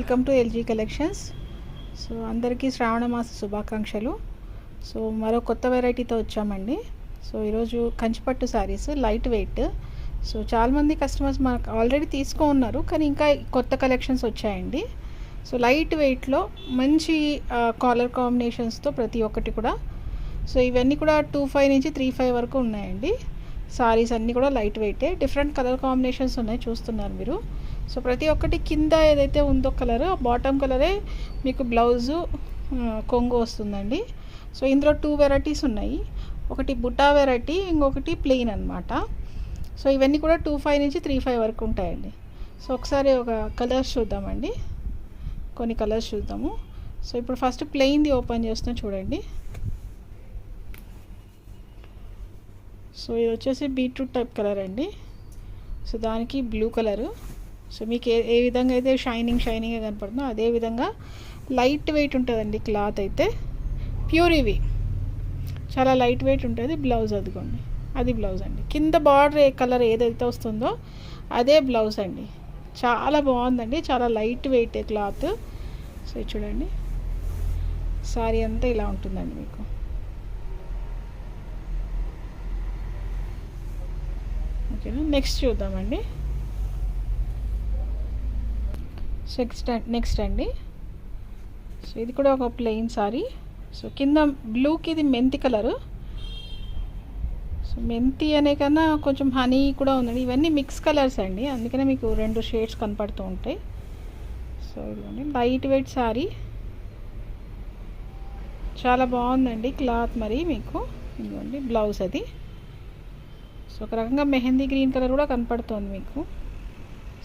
Welcome to LG collections. So అందరికీ శ్రావణ మాస శుభాకాంక్షలు. సో మరో కొత్త వెరైటీతో వచ్చామండి. సో ఈరోజు కంచిపట్టు శారీస్ లైట్ వెయిట్. సో చాలామంది కస్టమర్స్ మాకు ఆల్రెడీ ఉన్నారు, కానీ ఇంకా కొత్త కలెక్షన్స్ వచ్చాయండి. సో లైట్ వెయిట్లో మంచి కాలర్ కాంబినేషన్స్తో ప్రతి ఒక్కటి కూడా. సో ఇవన్నీ కూడా 25 నుంచి 35 వరకు ఉన్నాయండి. సారీస్ అన్నీ కూడా లైట్ వెయిటే, డిఫరెంట్ కలర్ కాంబినేషన్స్ ఉన్నాయి, చూస్తున్నారు మీరు. సో ప్రతి ఒక్కటి కింద ఏదైతే ఉందో కలర్, బాటమ్ కలరే మీకు బ్లౌజు కొంగు వస్తుందండి. సో ఇందులో 2 వెరైటీస్ ఉన్నాయి, ఒకటి బుటా వెరైటీ, ఇంకొకటి ప్లెయిన్ అనమాట. సో ఇవన్నీ కూడా 25 నుంచి 35 వరకు ఉంటాయండి. సో ఒకసారి ఒక కలర్స్ చూద్దామండి, కొన్ని కలర్స్ చూద్దాము. సో ఇప్పుడు ఫస్ట్ ప్లెయిన్ది ఓపెన్ చేస్తున్నా చూడండి. సో ఇది వచ్చేసి బీట్రూట్ టైప్ కలర్ అండి. సో దానికి బ్లూ కలరు. సో మీకు ఏ విధంగా అయితే షైనింగ్గా కనపడుతుందో అదే విధంగా లైట్ వెయిట్ ఉంటుందండి. క్లాత్ అయితే ప్యూర్, ఇవి చాలా లైట్ వెయిట్ ఉంటుంది. బ్లౌజ్ అదిగోండి, అది బ్లౌజ్ అండి. కింద బార్డర్ కలర్ ఏదైతే వస్తుందో అదే బ్లౌజ్ అండి. చాలా బాగుందండి, చాలా లైట్ వెయిట్ క్లాత్. సో చూడండి, సారీ అంతా ఇలా ఉంటుందండి మీకు. ఓకేనా, నెక్స్ట్ చూద్దామండి. సో నెక్స్ట్ అండి. సో ఇది కూడా ఒక ప్లెయిన్ సారీ. సో కింద బ్లూకి ఇది మెంతి కలరు. సో మెంతి అనే కన్నా కొంచెం హనీ కూడా ఉందండి. ఇవన్నీ మిక్స్ కలర్స్ అండి, అందుకనే మీకు 2 షేడ్స్ కనపడుతూ ఉంటాయి. సో ఇదిగోండి లైట్ వెయిట్ సారీ, చాలా బాగుందండి క్లాత్. మరి మీకు ఇదిగోండి బ్లౌజ్ అది. సో ఒక రకంగా మెహందీ గ్రీన్ కలర్ కూడా కనపడుతుంది మీకు.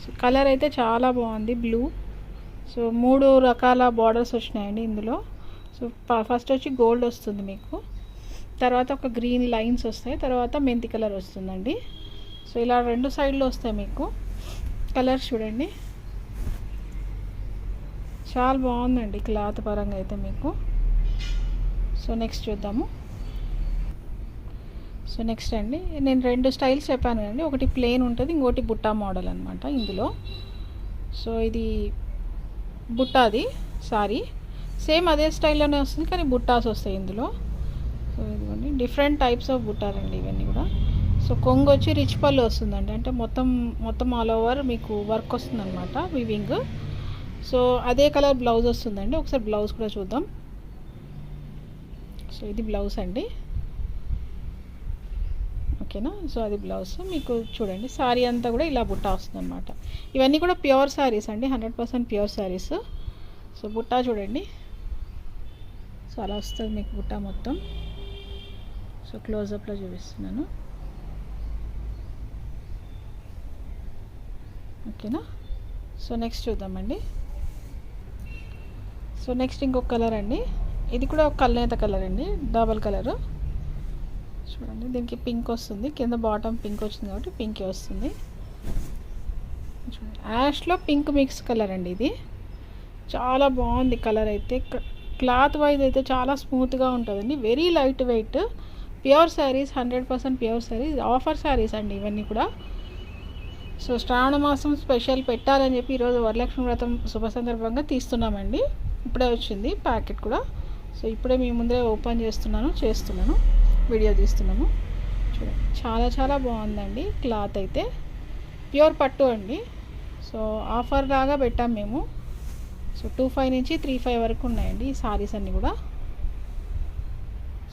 సో కలర్ అయితే చాలా బాగుంది, బ్లూ. సో 3 రకాల బార్డర్స్ వచ్చినాయండి ఇందులో. సో ఫస్ట్ వచ్చి గోల్డ్ వస్తుంది మీకు, తర్వాత ఒక గ్రీన్ లైన్స్ వస్తాయి, తర్వాత మెంతి కలర్ వస్తుందండి. సో ఇలా 2 సైడ్లు వస్తాయి మీకు. కలర్స్ చూడండి, చాలా బాగుందండి క్లాత్ పరంగా అయితే మీకు. సో నెక్స్ట్ చూద్దాము. సో నెక్స్ట్ అండి, నేను 2 స్టైల్స్ చెప్పాను కదండి, ఒకటి ప్లెయిన్ ఉంటుంది, ఇంకోటి బుట్టా మోడల్ అనమాట ఇందులో. సో ఇది బుట్టాది సారీ, సేమ్ అదే స్టైల్లోనే వస్తుంది, కానీ బుట్టాస్ వస్తాయి ఇందులో. సో ఇదిగోండి డిఫరెంట్ టైప్స్ ఆఫ్ బుట్టాలండి ఇవన్నీ కూడా. సో కొంగు వచ్చి రిచ్ పళ్ళు వస్తుందండి, అంటే మొత్తం ఆల్ ఓవర్ మీకు వర్క్ వస్తుంది అనమాట, వివింగ్. సో అదే కలర్ బ్లౌజ్ వస్తుందండి. ఒకసారి బ్లౌజ్ కూడా చూద్దాం. సో ఇది బ్లౌజ్ అండి, ఓకేనా. సో అది బ్లౌజ్ మీకు చూడండి. సారీ అంతా కూడా ఇలా బుట్టా వస్తుంది అనమాట. ఇవన్నీ కూడా ప్యూర్ శారీస్ అండి, 100% ప్యూర్ శారీస్. సో బుట్టా చూడండి, సో అలా వస్తుంది మీకు బుట్టా మొత్తం. సో క్లోజప్లో చూపిస్తున్నాను, ఓకేనా. సో నెక్స్ట్ చూద్దామండి. సో నెక్స్ట్ ఇంకొక కలర్ అండి, ఇది కూడా ఒక కల్నేత కలర్ అండి, డబల్ కలరు. చూడండి దీనికి పింక్ వస్తుంది, కింద బాటమ్ పింక్ వచ్చింది కాబట్టి పింకే వస్తుంది. చూడండి యాష్లో పింక్ మిక్స్ కలర్ అండి ఇది. చాలా బాగుంది కలర్ అయితే. క్లాత్ వైజ్ అయితే చాలా స్మూత్గా ఉంటుందండి, very light weight, pure saris, 100% pure saris. Offer saris అండి ఇవన్నీ కూడా. సో శ్రావణ మాసం స్పెషల్ పెట్టాలని చెప్పి ఈరోజు వరలక్ష్మి వ్రతం శుభ సందర్భంగా తీస్తున్నామండి. ఇప్పుడే వచ్చింది ప్యాకెట్ కూడా. సో ఇప్పుడే మీ ముందే ఓపెన్ చేస్తున్నాను, వీడియో తీస్తున్నాము. చూడండి చాలా బాగుందండి క్లాత్ అయితే. ప్యూర్ పట్టు అండి. సో ఆఫర్ లాగా పెట్టాం మేము. సో 25 నుంచి 35 వరకు ఉన్నాయండి ఈ సారీస్ అన్నీ కూడా.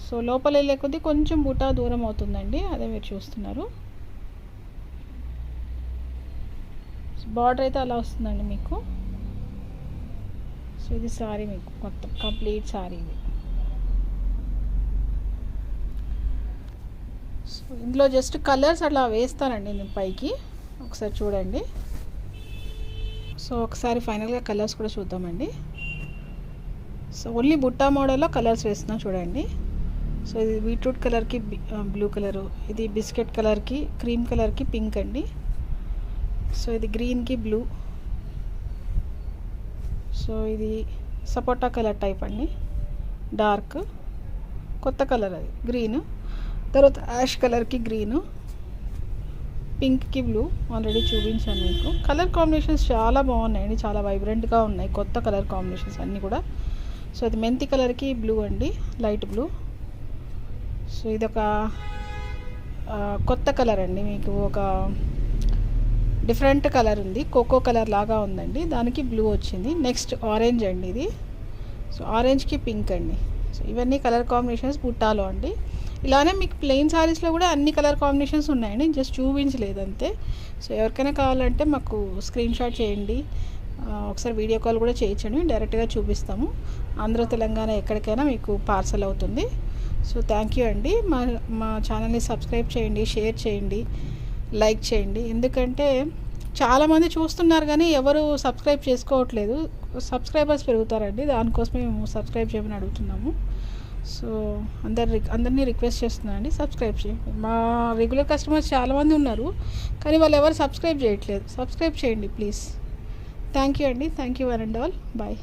సో లోపల వెళ్ళే కొద్దీ కొంచెం బుటా దూరం అవుతుందండి, అదే మీరు చూస్తున్నారు. బార్డర్ అయితే అలా వస్తుందండి మీకు. సో ఇది సారీ మీకు మొత్తం కంప్లీట్ సారీ ఇది. సో ఇందులో జస్ట్ కలర్స్ అట్లా వేస్తానండి నేను పైకి, ఒకసారి చూడండి. సో ఒకసారి ఫైనల్గా కలర్స్ కూడా చూద్దామండి. సో ఓన్లీ బుట్టా మోడల్లో కలర్స్ వేస్తున్నా చూడండి. సో ఇది బీట్రూట్ కలర్కి బ్లూ కలరు, ఇది బిస్కెట్ కలర్కి క్రీమ్ కలర్కి పింక్ అండి. సో ఇది గ్రీన్కి బ్లూ. సో ఇది సపోటా కలర్ టైప్ అండి, డార్క్ కొత్త కలర్ అది గ్రీన్. తర్వాత యాష్ కలర్కి గ్రీను, పింక్కి బ్లూ ఆల్రెడీ చూపించాను మీకు. కలర్ కాంబినేషన్స్ చాలా బాగున్నాయండి, చాలా వైబ్రెంట్గా ఉన్నాయి, కొత్త కలర్ కాంబినేషన్స్ అన్నీ కూడా. సో అది మెంతి కలర్కి బ్లూ అండి, లైట్ బ్లూ. సో ఇదొక కొత్త కలర్ అండి, మీకు ఒక డిఫరెంట్ కలర్ ఉంది, కోకో కలర్ లాగా ఉందండి, దానికి బ్లూ వచ్చింది. నెక్స్ట్ ఆరెంజ్ అండి ఇది. సో ఆరెంజ్కి పింక్ అండి. సో ఇవన్నీ కలర్ కాంబినేషన్స్ బుట్టాలో అండి. ఇలానే మీకు ప్లెయిన్ శారీస్లో కూడా అన్ని కలర్ కాంబినేషన్స్ ఉన్నాయండి, జస్ట్ చూపించలేదు అంతే. సో ఎవరికైనా కావాలంటే మాకు స్క్రీన్ షాట్ చేయండి, ఒకసారి వీడియో కాల్ కూడా చేయించండి, డైరెక్ట్గా చూపిస్తాము. ఆంధ్ర తెలంగాణ ఎక్కడికైనా మీకు పార్సల్ అవుతుంది. సో థ్యాంక్ యూ అండి. మా ఛానల్ని సబ్స్క్రైబ్ చేయండి, షేర్ చేయండి, లైక్ చేయండి. ఎందుకంటే చాలామంది చూస్తున్నారు కానీ ఎవరు సబ్స్క్రైబ్ చేసుకోవట్లేదు. సబ్స్క్రైబర్స్ పెరుగుతారండి, దానికోసమే మేము సబ్స్క్రైబ్ చేయమని అడుగుతున్నాము. సో అందరినీ రిక్వెస్ట్ చేస్తున్నానండి, సబ్స్క్రైబ్ చేయండి. మా రెగ్యులర్ కస్టమర్స్ చాలామంది ఉన్నారు కానీ వాళ్ళు ఎవరు సబ్స్క్రైబ్ చేయట్లేదు. సబ్స్క్రైబ్ చేయండి ప్లీజ్. థ్యాంక్ యూ అండి. Thank you one and all. Bye.